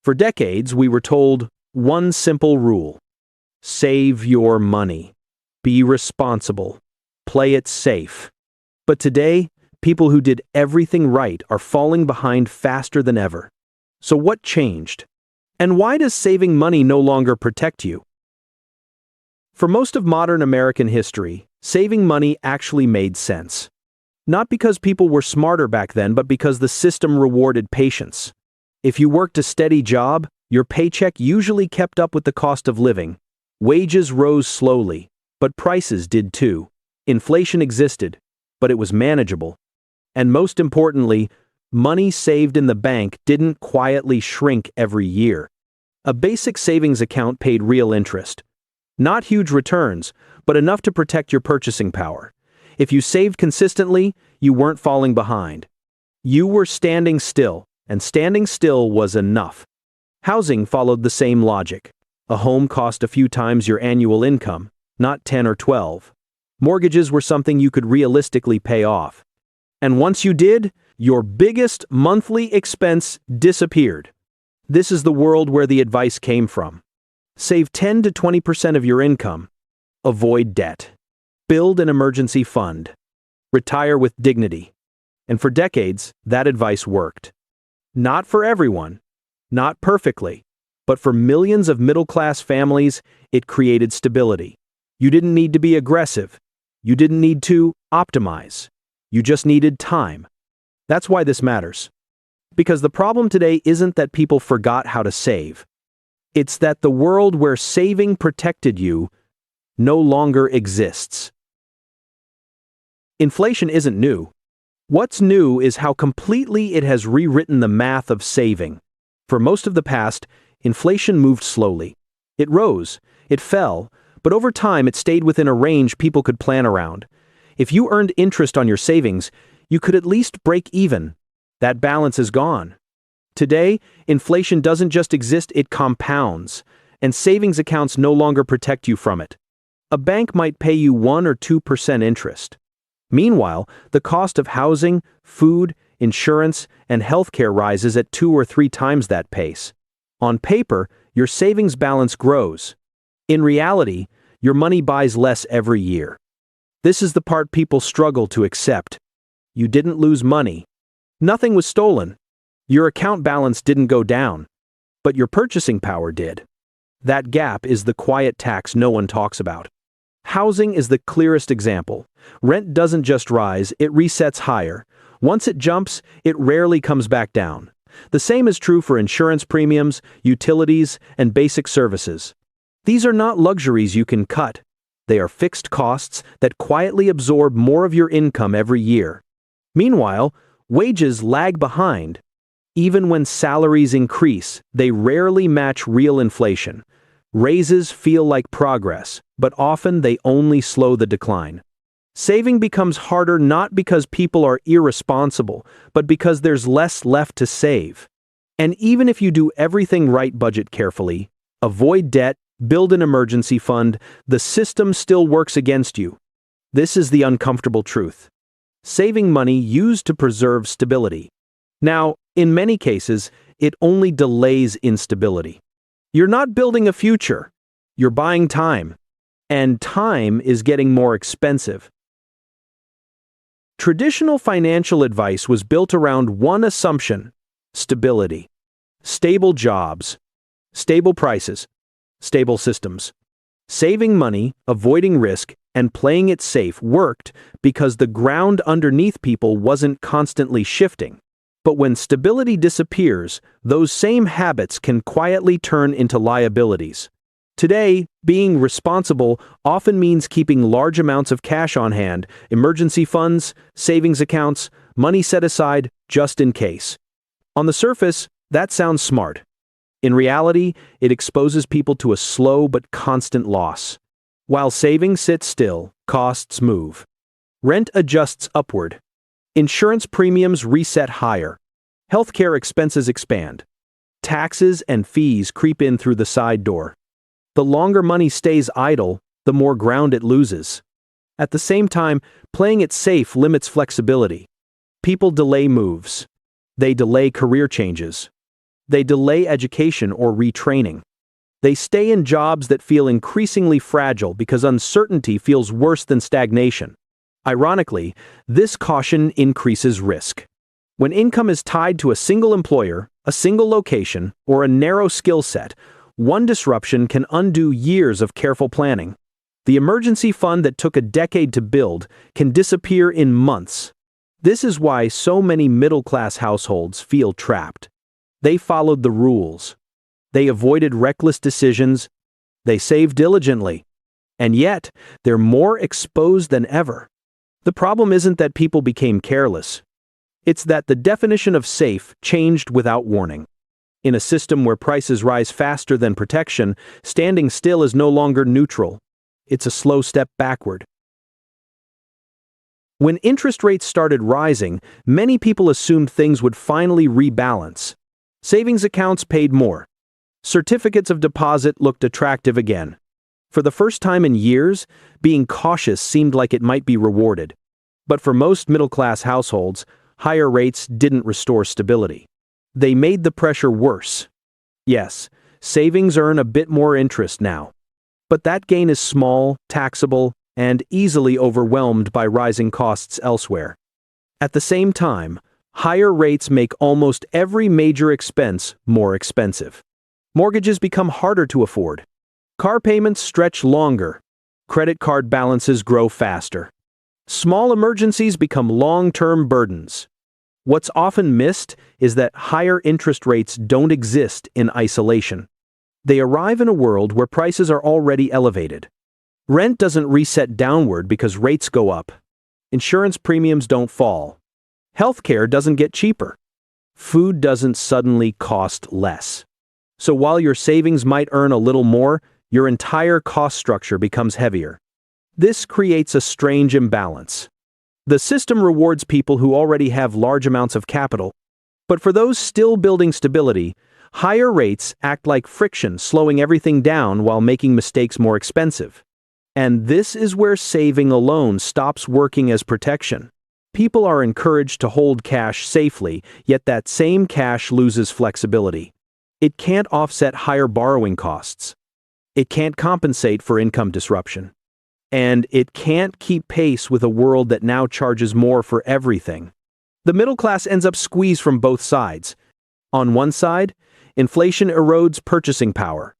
For decades, we were told one simple rule: save your money. Be responsible. Play it safe. But today, people who did everything right are falling behind faster than ever. So what changed? And why does saving money no longer protect you? For most of modern American history, saving money actually made sense. Not because people were smarter back then, but because the system rewarded patience. If you worked a steady job, your paycheck usually kept up with the cost of living. Wages rose slowly, but prices did too. Inflation existed, but it was manageable. And most importantly, money saved in the bank didn't quietly shrink every year. A basic savings account paid real interest. Not huge returns, but enough to protect your purchasing power. If you saved consistently, you weren't falling behind. You were standing still, and standing still was enough. Housing followed the same logic. A home cost a few times your annual income, not 10 or 12. Mortgages were something you could realistically pay off. And once you did, your biggest monthly expense disappeared. This is the world where the advice came from. Save 10 to 20% of your income. Avoid debt. Build an emergency fund. Retire with dignity. And for decades, that advice worked. Not for everyone, not perfectly, but for millions of middle-class families, it created stability. You didn't need to be aggressive. You didn't need to optimize. You just needed time. That's why this matters. Because the problem today isn't that people forgot how to save. It's that the world where saving protected you no longer exists. Inflation isn't new. What's new is how completely it has rewritten the math of saving. For most of the past, inflation moved slowly. It rose, it fell, but over time it stayed within a range people could plan around. If you earned interest on your savings, you could at least break even. That balance is gone. Today, inflation doesn't just exist, it compounds, and savings accounts no longer protect you from it. A bank might pay you 1 or 2% interest. Meanwhile, the cost of housing, food, insurance, and healthcare rises at 2 or 3 times that pace. On paper, your savings balance grows. In reality, your money buys less every year. This is the part people struggle to accept. You didn't lose money. Nothing was stolen. Your account balance didn't go down, but your purchasing power did. That gap is the quiet tax no one talks about. Housing is the clearest example. Rent doesn't just rise, it resets higher. Once it jumps, it rarely comes back down. The same is true for insurance premiums, utilities, and basic services. These are not luxuries you can cut. They are fixed costs that quietly absorb more of your income every year. Meanwhile, wages lag behind. Even when salaries increase, they rarely match real inflation. Raises feel like progress, but often they only slow the decline. Saving becomes harder not because people are irresponsible, but because there's less left to save. And even if you do everything right, budget carefully, avoid debt, build an emergency fund, the system still works against you. This is the uncomfortable truth. Saving money used to preserve stability. Now, in many cases, it only delays instability. You're not building a future. You're buying time. And time is getting more expensive. Traditional financial advice was built around one assumption: stability. Stable jobs, stable prices, stable systems. Saving money, avoiding risk, and playing it safe worked because the ground underneath people wasn't constantly shifting. But when stability disappears, those same habits can quietly turn into liabilities. Today, being responsible often means keeping large amounts of cash on hand, emergency funds, savings accounts, money set aside just in case. On the surface, that sounds smart. In reality, it exposes people to a slow but constant loss. While savings sits still, costs move. Rent adjusts upward. Insurance premiums reset higher. Healthcare expenses expand. Taxes and fees creep in through the side door. The longer money stays idle, the more ground it loses. At the same time, playing it safe limits flexibility. People delay moves. They delay career changes. They delay education or retraining. They stay in jobs that feel increasingly fragile because uncertainty feels worse than stagnation. Ironically, this caution increases risk. When income is tied to a single employer, a single location, or a narrow skill set, one disruption can undo years of careful planning. The emergency fund that took a decade to build can disappear in months. This is why so many middle-class households feel trapped. They followed the rules. They avoided reckless decisions. They saved diligently. And yet, they're more exposed than ever. The problem isn't that people became careless. It's that the definition of safe changed without warning. In a system where prices rise faster than protection, standing still is no longer neutral. It's a slow step backward. When interest rates started rising, many people assumed things would finally rebalance. Savings accounts paid more. Certificates of deposit looked attractive again. For the first time in years, being cautious seemed like it might be rewarded. But for most middle-class households, higher rates didn't restore stability. They made the pressure worse. Yes, savings earn a bit more interest now. But that gain is small, taxable, and easily overwhelmed by rising costs elsewhere. At the same time, higher rates make almost every major expense more expensive. Mortgages become harder to afford. Car payments stretch longer. Credit card balances grow faster. Small emergencies become long-term burdens. What's often missed is that higher interest rates don't exist in isolation. They arrive in a world where prices are already elevated. Rent doesn't reset downward because rates go up. Insurance premiums don't fall. Healthcare doesn't get cheaper. Food doesn't suddenly cost less. So while your savings might earn a little more, your entire cost structure becomes heavier. This creates a strange imbalance. The system rewards people who already have large amounts of capital, but for those still building stability, higher rates act like friction, slowing everything down while making mistakes more expensive. And this is where saving alone stops working as protection. People are encouraged to hold cash safely, yet that same cash loses flexibility. It can't offset higher borrowing costs. It can't compensate for income disruption. And it can't keep pace with a world that now charges more for everything. The middle class ends up squeezed from both sides. On one side, inflation erodes purchasing power.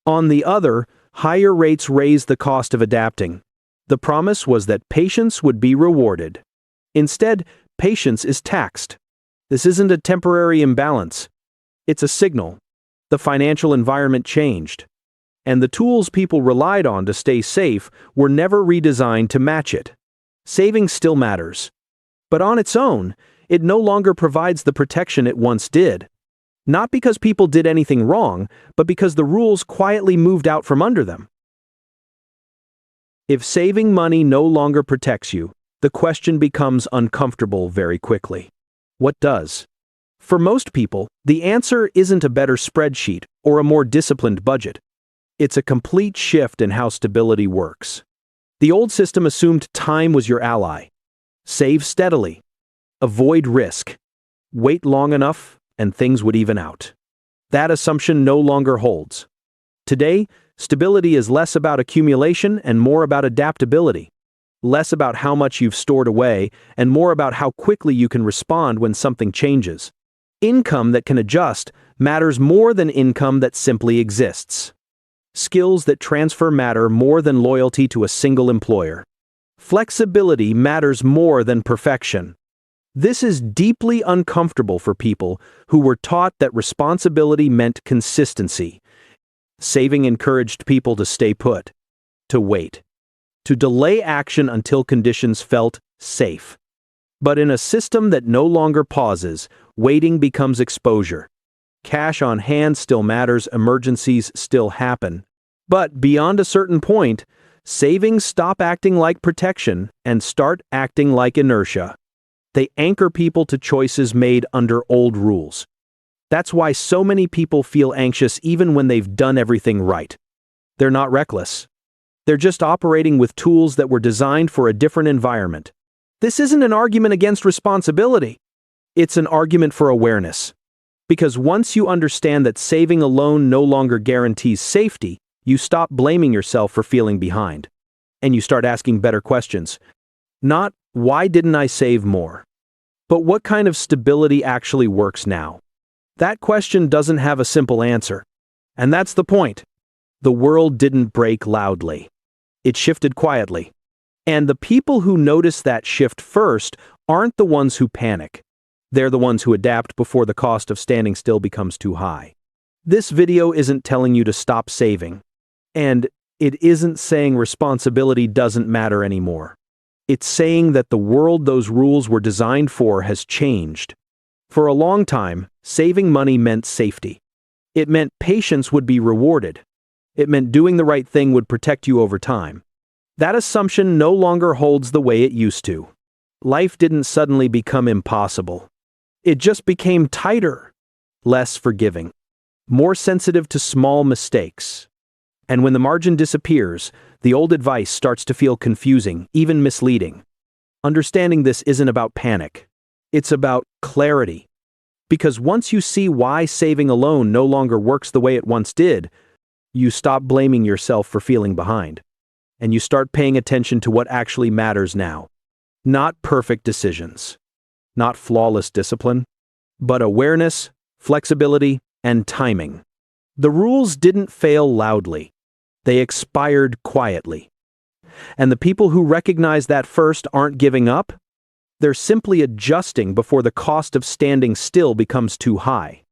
On the other, higher rates raise the cost of adapting. The promise was that patience would be rewarded. Instead, patience is taxed. This isn't a temporary imbalance. It's a signal. The financial environment changed. And the tools people relied on to stay safe were never redesigned to match it. Saving still matters. But on its own, it no longer provides the protection it once did. Not because people did anything wrong, but because the rules quietly moved out from under them. If saving money no longer protects you, the question becomes uncomfortable very quickly. What does? For most people, the answer isn't a better spreadsheet or a more disciplined budget. It's a complete shift in how stability works. The old system assumed time was your ally. Save steadily. Avoid risk. Wait long enough, and things would even out. That assumption no longer holds. Today, stability is less about accumulation and more about adaptability. Less about how much you've stored away and more about how quickly you can respond when something changes. Income that can adjust matters more than income that simply exists. Skills that transfer matter more than loyalty to a single employer. Flexibility matters more than perfection. This is deeply uncomfortable for people who were taught that responsibility meant consistency. Saving encouraged people to stay put, to wait, to delay action until conditions felt safe. But in a system that no longer pauses, waiting becomes exposure. Cash on hand still matters, emergencies still happen. But beyond a certain point, savings stop acting like protection and start acting like inertia. They anchor people to choices made under old rules. That's why so many people feel anxious even when they've done everything right. They're not reckless. They're just operating with tools that were designed for a different environment. This isn't an argument against responsibility. It's an argument for awareness. Because once you understand that saving alone no longer guarantees safety, you stop blaming yourself for feeling behind. And you start asking better questions. Not, why didn't I save more? But what kind of stability actually works now? That question doesn't have a simple answer. And that's the point. The world didn't break loudly. It shifted quietly. And the people who notice that shift first aren't the ones who panic. They're the ones who adapt before the cost of standing still becomes too high. This video isn't telling you to stop saving. And it isn't saying responsibility doesn't matter anymore. It's saying that the world those rules were designed for has changed. For a long time, saving money meant safety. It meant patience would be rewarded. It meant doing the right thing would protect you over time. That assumption no longer holds the way it used to. Life didn't suddenly become impossible. It just became tighter, less forgiving, more sensitive to small mistakes. And when the margin disappears, the old advice starts to feel confusing, even misleading. Understanding this isn't about panic. It's about clarity. Because once you see why saving alone no longer works the way it once did, you stop blaming yourself for feeling behind. And you start paying attention to what actually matters now. Not perfect decisions. Not flawless discipline. But awareness, flexibility, and timing. The rules didn't fail loudly. They expired quietly. And the people who recognize that first aren't giving up. They're simply adjusting before the cost of standing still becomes too high.